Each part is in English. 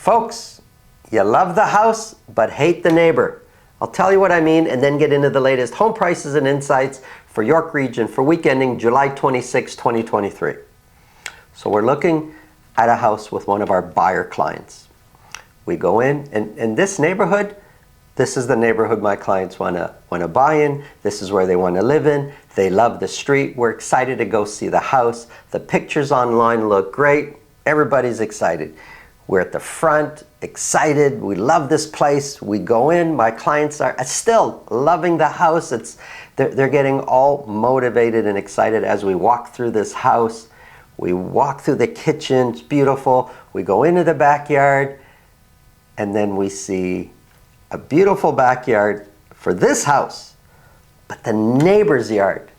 Folks, you love the house, but hate the neighbor. I'll tell you what I mean and then get into the latest home prices and insights for York Region for week ending July 26, 2023. So we're looking at a house with one of our buyer clients. We go in, and in this neighborhood, this is the neighborhood my clients want to buy in. This is where they want to live in. They love the street. We're excited to go see the house. The pictures online look great. Everybody's excited. We're at the front, excited. We love this place. We go in. My clients are still loving the house. They're getting all motivated and excited as we walk through this house. We walk through the kitchen. It's beautiful. We go into the backyard, and then we see a beautiful backyard for this house. But the neighbor's yard,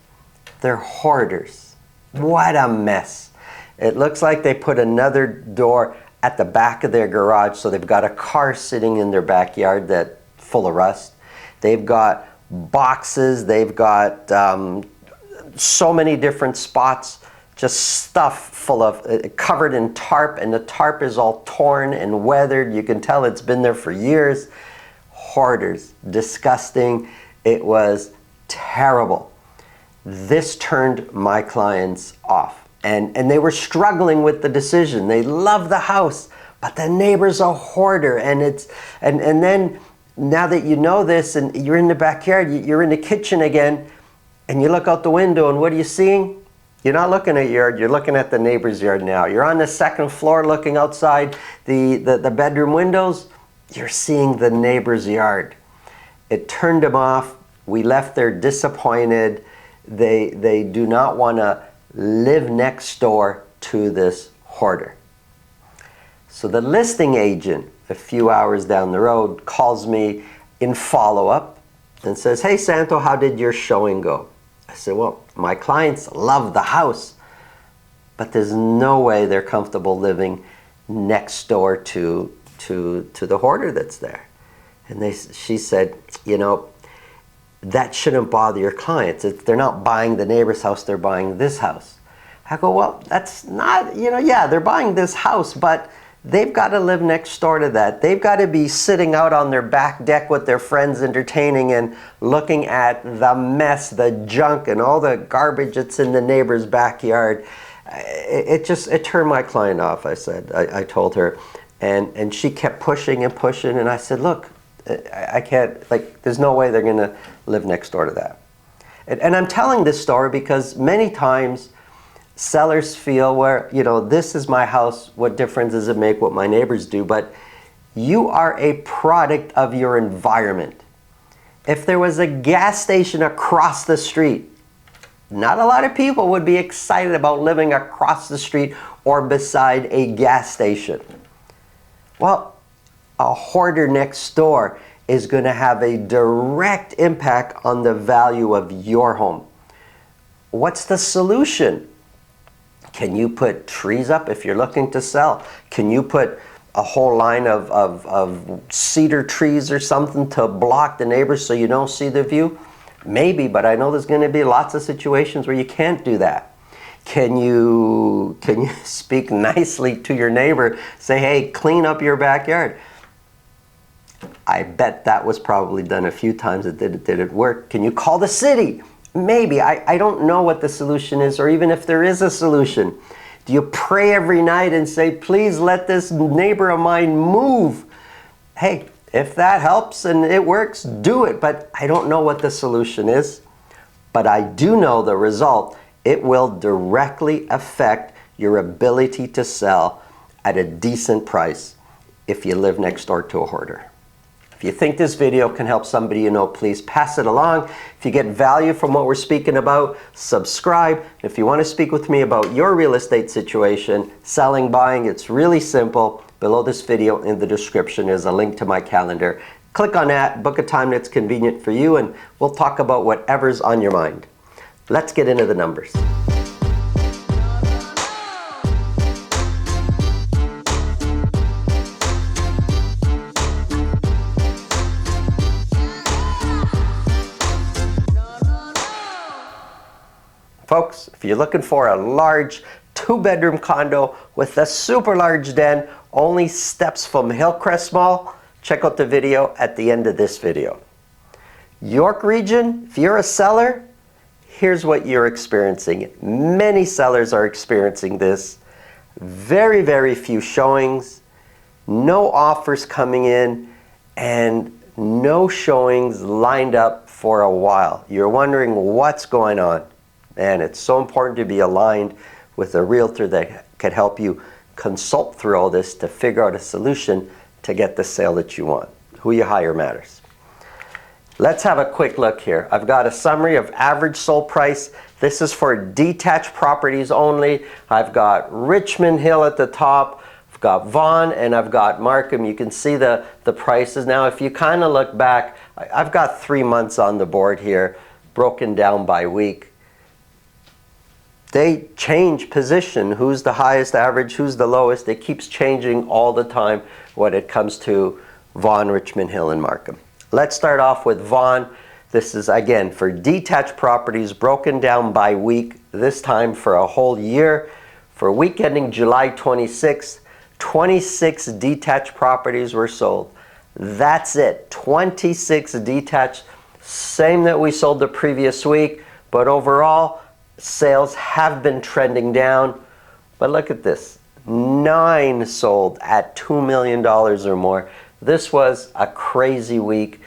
they're hoarders. What a mess. It looks like they put another door at the back of their garage, so they've got a car sitting in their backyard that's full of rust. They've got boxes, they've got so many different spots, just stuff full of, covered in tarp, and the tarp is all torn and weathered. You can tell it's been there for years. Hoarders, disgusting. It was terrible. This turned my clients off. And they were struggling with the decision. They love the house, but the neighbor's a hoarder. And then now that you know this and you're in the backyard, you're in the kitchen again, and you look out the window, and what are you seeing? You're not looking at your yard, you're looking at the neighbor's yard now. You're on the second floor looking outside the bedroom windows. You're seeing the neighbor's yard. It turned them off. We left there disappointed. They do not want to live next door to this hoarder. So the listing agent, a few hours down the road, calls me in follow-up and says, "Hey Santo, how did your showing go?" I said, "Well, my clients love the house, but there's no way they're comfortable living next door to the hoarder that's there." And she said, "You know, that shouldn't bother your clients. They're not buying the neighbor's house, they're buying this house." I go, "Well, that's not, yeah, they're buying this house, but they've got to live next door to that. They've got to be sitting out on their back deck with their friends entertaining and looking at the mess, the junk, and all the garbage that's in the neighbor's backyard." It turned my client off, I told her. And she kept pushing and pushing, and I said, "Look, I can't, there's no way they're going to live next door to that." And I'm telling this story because many times sellers feel, this is my house, what difference does it make what my neighbors do? But you are a product of your environment. If there was a gas station across the street, not a lot of people would be excited about living across the street or beside a gas station. Well, a hoarder next door is going to have a direct impact on the value of your home. What's the solution? Can you put trees up if you're looking to sell? Can you put a whole line of cedar trees or something to block the neighbors so you don't see the view? Maybe, but I know there's going to be lots of situations where you can't do that. Can you speak nicely to your neighbor? Say, "Hey, clean up your backyard." I bet that was probably done a few times. Did it work? Can you call the city? Maybe. I don't know what the solution is, or even if there is a solution. Do you pray every night and say, "Please let this neighbor of mine move"? Hey, if that helps and it works, do it. But I don't know what the solution is. But I do know the result. It will directly affect your ability to sell at a decent price if you live next door to a hoarder. If you think this video can help somebody you know, please pass it along. If you get value from what we're speaking about, subscribe. If you want to speak with me about your real estate situation, selling, buying, it's really simple. Below this video in the description is a link to my calendar. Click on that, book a time that's convenient for you, and we'll talk about whatever's on your mind. Let's get into the numbers. Folks, if you're looking for a large 2-bedroom condo with a super large den only steps from Hillcrest Mall. Check out the video at the end of this video. York region, if you're a seller, here's what you're experiencing. Many sellers are experiencing this. Very, very few showings, no offers coming in, and no showings lined up for a while. You're wondering what's going on. And it's so important to be aligned with a realtor that can help you consult through all this to figure out a solution to get the sale that you want. Who you hire matters. Let's have a quick look here. I've got a summary of average sold price. This is for detached properties only. I've got Richmond Hill at the top. I've got Vaughan and I've got Markham. You can see the prices. Now if you kind of look back, I've got 3 months on the board here, broken down by week. They change position. Who's the highest average, who's the lowest. It keeps changing all the time when it comes to Vaughan, Richmond Hill, and Markham. Let's start off with Vaughan. This is again for detached properties broken down by week, this time for a whole year. For week ending July 26th, 26 detached properties were sold. That's it, 26 detached, same that we sold the previous week, but overall sales have been trending down. But look at this, 9 sold at $2 million or more. This was a crazy week.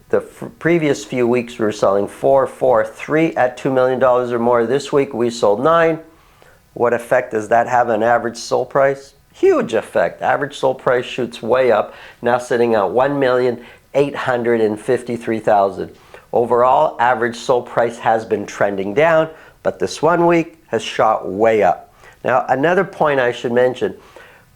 The previous few weeks we were selling 4, 3 at $2 million or more. This week we sold 9. What effect does that have on average sold price? Huge effect. Average sold price shoots way up, now sitting at $1,853,000. Overall, average sold price has been trending down, but this 1 week has shot way up. Now, another point I should mention,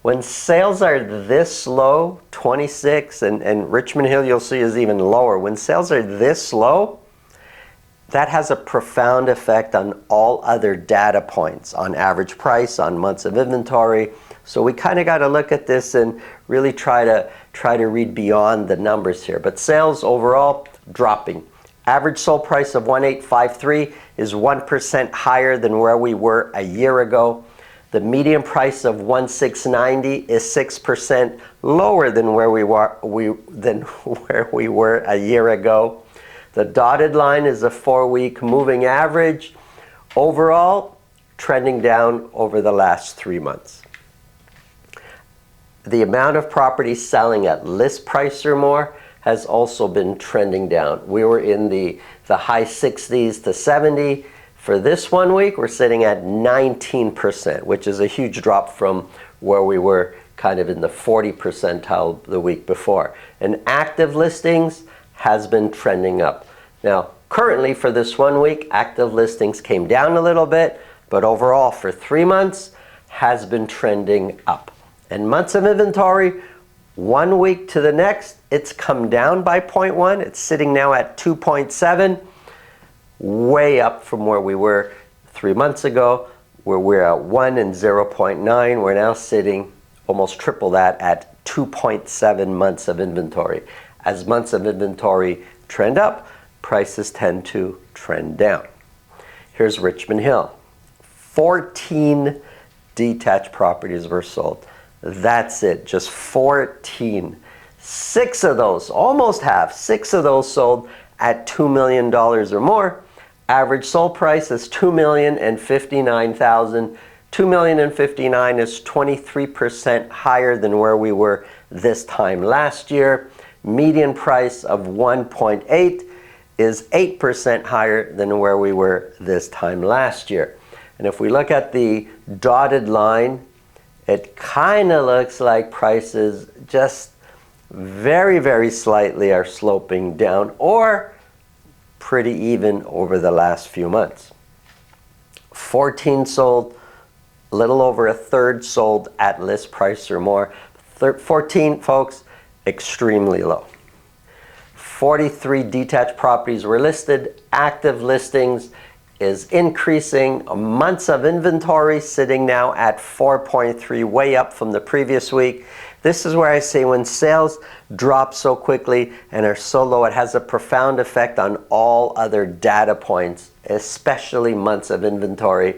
when sales are this low, 26, and Richmond Hill you'll see is even lower. When sales are this low, that has a profound effect on all other data points, on average price, on months of inventory. So we kind of got to look at this and really try to read beyond the numbers here. But sales overall dropping. Average sold price of $1,853 is 1% higher than where we were a year ago. The median price of $1,690 is 6% lower than where we were a year ago. The dotted line is a 4-week moving average. Overall, trending down over the last 3 months. The amount of properties selling at list price or more has also been trending down. We were in the high 60s to 70. For this 1 week, we're sitting at 19%, which is a huge drop from where we were kind of in the 40 percentile the week before. And active listings has been trending up. Now, currently for this 1 week, active listings came down a little bit, but overall for 3 months has been trending up. And months of inventory, 1 week to the next, it's come down by 0.1. It's sitting now at 2.7. Way up from where we were 3 months ago, where we're at 1 and 0.9. We're now sitting almost triple that at 2.7 months of inventory. As months of inventory trend up, prices tend to trend down. Here's Richmond Hill. 14 detached properties were sold. That's it, just 14. 6 of those, almost half, 6 of those sold at $2 million or more. Average sold price is $2,059,000. $2,059,000 is 23% higher than where we were this time last year. Median price of 1.8 is 8% higher than where we were this time last year. And if we look at the dotted line, it kind of looks like prices just very, very slightly are sloping down, or pretty even over the last few months. 14 sold, a little over a third sold at list price or more. 14, folks, extremely low. 43 detached properties were listed. Active listings is increasing. Months of inventory sitting now at 4.3, way up from the previous week. This is where I say when sales drop so quickly and are so low, it has a profound effect on all other data points, especially months of inventory.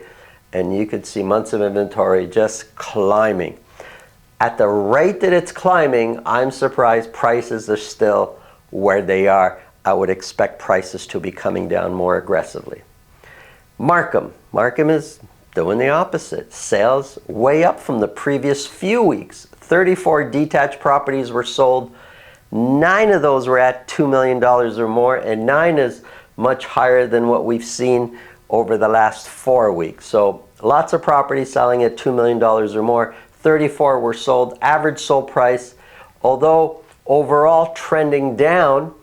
And you could see months of inventory just climbing. At the rate that it's climbing, I'm surprised prices are still where they are. I would expect prices to be coming down more aggressively. Markham is doing the opposite. Sales way up from the previous few weeks. 34 detached properties were sold. 9 of those were at $2 million or more, and 9 is much higher than what we've seen over the last 4 weeks. So lots of properties selling at $2 million or more. 34 were sold. Average sold price, although overall trending down,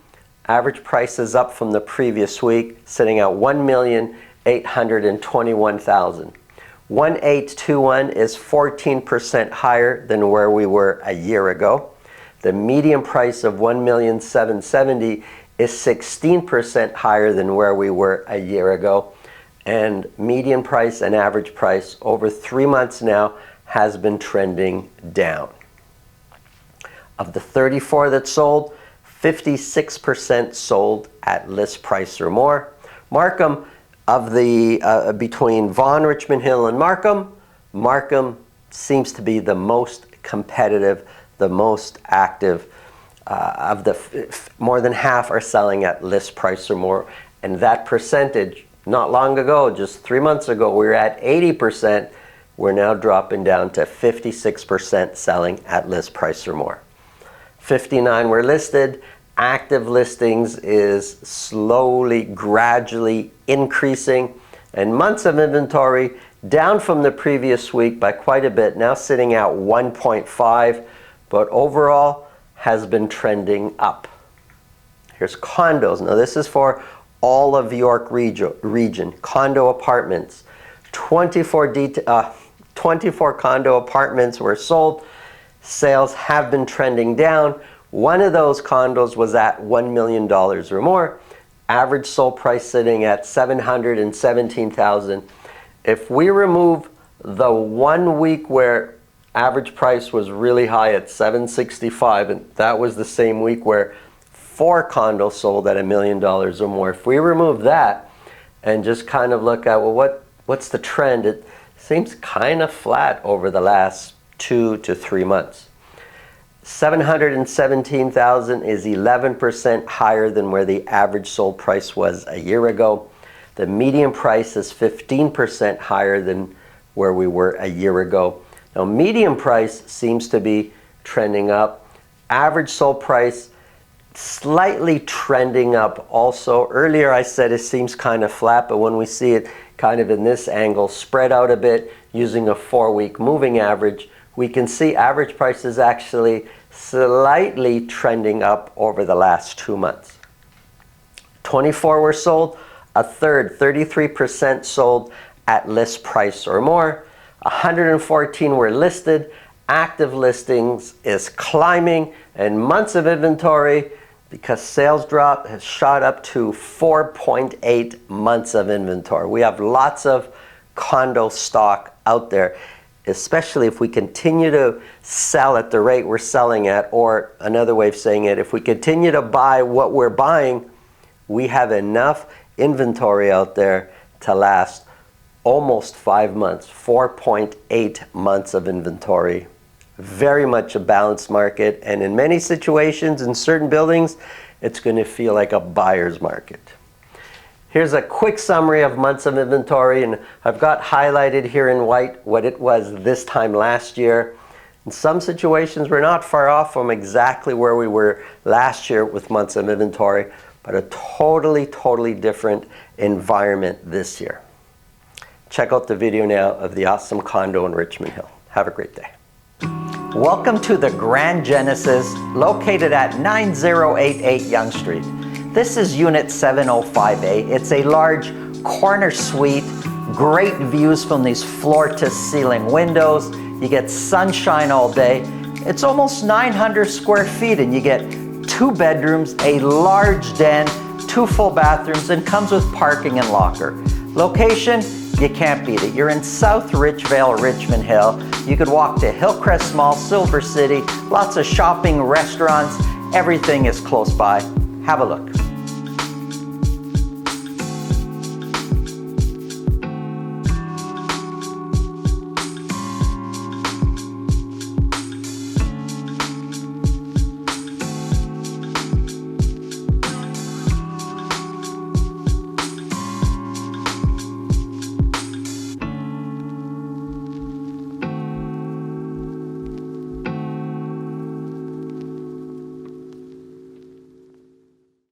average price is up from the previous week, sitting at $1,821,000. 1821 is 14% higher than where we were a year ago. The median price of $1,770,000 is 16% higher than where we were a year ago. And median price and average price over 3 months now has been trending down. Of the 34 that sold, 56% sold at list price or more. Markham, of the between Vaughan, Richmond Hill, and Markham seems to be the most competitive, the most active. Of the more than half are selling at list price or more, and that percentage, not long ago, just 3 months ago, we were at 80%. We're now dropping down to 56% selling at list price or more. 59 were listed. Active listings is slowly, gradually increasing, and months of inventory down from the previous week by quite a bit, now sitting at 1.5, but overall has been trending up. Here's condos. Now this is for all of York region. Condo apartments. 24 condo apartments were sold. Sales have been trending down. One of those condos was at $1 million or more. Average sold price sitting at $717,000. If we remove the 1 week where average price was really high at $765,000, and that was the same week where 4 condos sold at $1 million or more. If we remove that and just kind of look at, well, what's the trend? It seems kind of flat over the last 2 to 3 months. $717,000 is 11% higher than where the average sold price was a year ago. The median price is 15% higher than where we were a year ago. Now, median price seems to be trending up. Average sold price slightly trending up also. Earlier I said it seems kind of flat, but when we see it kind of in this angle, spread out a bit using a 4-week moving average, we can see average price is actually slightly trending up over the last 2 months. 24 were sold, a third, 33% sold at list price or more. 114 were listed. Active listings is climbing, and months of inventory, because sales drop, has shot up to 4.8 months of inventory. We have lots of condo stock out there, especially if we continue to sell at the rate we're selling at, or another way of saying it, if we continue to buy what we're buying, we have enough inventory out there to last almost 5 months, 4.8 months of inventory. Very much a balanced market, and in many situations, in certain buildings, it's going to feel like a buyer's market. Here's a quick summary of months of inventory, and I've got highlighted here in white what it was this time last year. In some situations, we're not far off from exactly where we were last year with months of inventory, but a totally different environment this year. Check out the video now of the awesome condo in Richmond Hill. Have a great day. Welcome to the Grand Genesis, located at 9088 Yonge Street. This is Unit 705A. It's a large corner suite, great views from these floor-to-ceiling windows. You get sunshine all day. It's almost 900 square feet, and you get 2 bedrooms, a large den, 2 full bathrooms, and comes with parking and locker. Location, you can't beat it. You're in South Richvale, Richmond Hill. You could walk to Hillcrest Mall, Silver City, lots of shopping, restaurants. Everything is close by. Have a look.